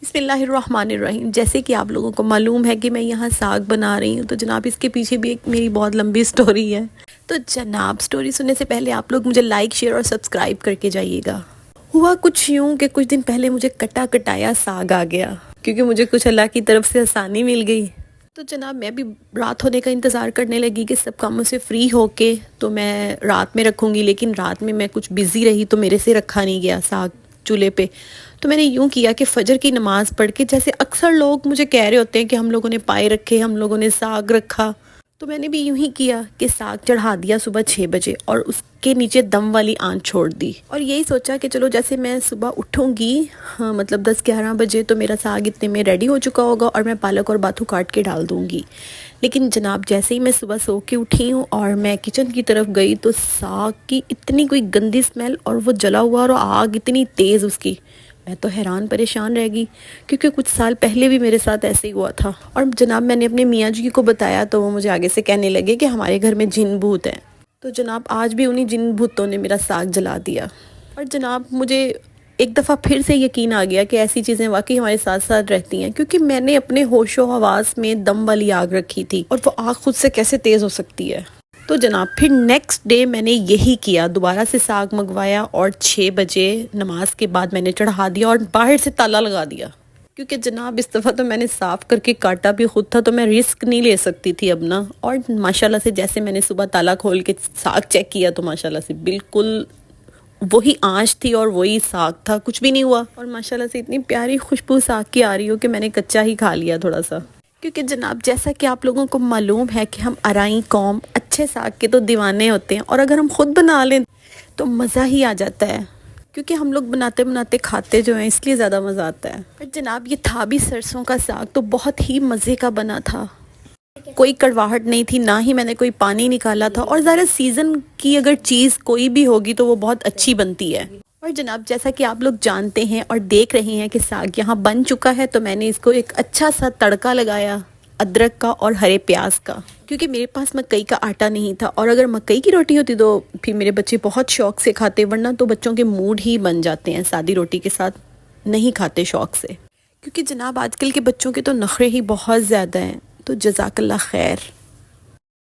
बिस्मिल्लाहिर्रहमानिर्रहीम। जैसे कि आप लोगों को मालूम है कि मैं यहाँ साग बना रही हूँ, तो जनाब इसके पीछे भी एक मेरी बहुत लंबी स्टोरी है। तो जनाब स्टोरी सुनने से पहले आप लोग मुझे लाइक, शेयर और सब्सक्राइब करके जाइएगा। हुआ कुछ यूँ कि कुछ दिन पहले मुझे कटा कटाया साग आ गया, क्योंकि मुझे कुछ अल्लाह की तरफ से आसानी मिल गई। तो जनाब मैं भी रात होने का इंतज़ार करने लगी कि सब कामों से फ्री होके तो मैं रात में रखूँगी, लेकिन रात में मैं कुछ बिज़ी रही तो मेरे से रखा नहीं गया साग चूल्हे पे। तो मैंने यूँ किया कि फ़जर की नमाज़ पढ़ के, जैसे अक्सर लोग मुझे कह रहे होते हैं कि हम लोगों ने पाए रखे, हम लोगों ने साग रखा, तो मैंने भी यूं ही किया कि साग चढ़ा दिया सुबह 6 बजे और उसके नीचे दम वाली आंच छोड़ दी। और यही सोचा कि चलो जैसे मैं सुबह उठूंगी, हाँ मतलब 10-11 बजे, तो मेरा साग इतने में रेडी हो चुका होगा और मैं पालक और बाथू काट के डाल दूंगी। लेकिन जनाब जैसे ही मैं सुबह सो के उठी हूँ और मैं किचन की तरफ गई तो साग की इतनी कोई गंदी स्मेल और वो जला हुआ और आग इतनी तेज़ उसकी, मैं तो हैरान परेशान रह गई, क्योंकि कुछ साल पहले भी मेरे साथ ऐसे ही हुआ था। और जनाब मैंने अपने मियाँ जी को बताया तो वो मुझे आगे से कहने लगे कि हमारे घर में जिन भूत हैं। तो जनाब आज भी उन्हीं जिन भूतों ने मेरा साग जला दिया। और जनाब मुझे एक दफ़ा फिर से यकीन आ गया कि ऐसी चीज़ें वाकई हमारे साथ साथ रहती हैं, क्योंकि मैंने अपने होशो हवास में दम वाली आग रखी थी और वो आग खुद से कैसे तेज़ हो सकती है। तो जनाब फिर नेक्स्ट डे मैंने यही किया, दोबारा से साग मंगवाया और 6 बजे नमाज के बाद मैंने चढ़ा दिया और बाहर से ताला लगा दिया, क्योंकि जनाब इस दफ़ा तो मैंने साफ़ करके काटा भी खुद था, तो मैं रिस्क नहीं ले सकती थी अब ना। और माशाल्लाह से जैसे मैंने सुबह ताला खोल के साग चेक किया तो माशाल्लाह से बिल्कुल वही आँच थी और वही साग था, कुछ भी नहीं हुआ। और माशाल्लाह से इतनी प्यारी खुशबू साग की आ रही हो कि मैंने कच्चा ही खा लिया थोड़ा सा, क्योंकि जनाब जैसा कि आप लोगों को मालूम है कि हम अराई कौम अच्छे साग के तो दीवाने होते हैं, और अगर हम खुद बना लें तो मज़ा ही आ जाता है, क्योंकि हम लोग बनाते बनाते खाते जो हैं इसलिए ज़्यादा मज़ा आता है। पर जनाब ये था भी सरसों का साग, तो बहुत ही मज़े का बना था, कोई कड़वाहट नहीं थी, ना ही मैंने कोई पानी निकाला था। और ज़रा सीज़न की अगर चीज़ कोई भी होगी तो वो बहुत अच्छी बनती है। और जनाब जैसा कि आप लोग जानते हैं और देख रहे हैं कि साग यहाँ बन चुका है, तो मैंने इसको एक अच्छा सा तड़का लगाया अदरक का और हरे प्याज का, क्योंकि मेरे पास मकई का आटा नहीं था। और अगर मकई की रोटी होती तो फिर मेरे बच्चे बहुत शौक से खाते, वरना तो बच्चों के मूड ही बन जाते हैं सादी रोटी के साथ, नहीं खाते शौक से, क्योंकि जनाब आजकल के बच्चों के तो नखरे ही बहुत ज़्यादा हैं। तो जज़ाकल्लाह खैर।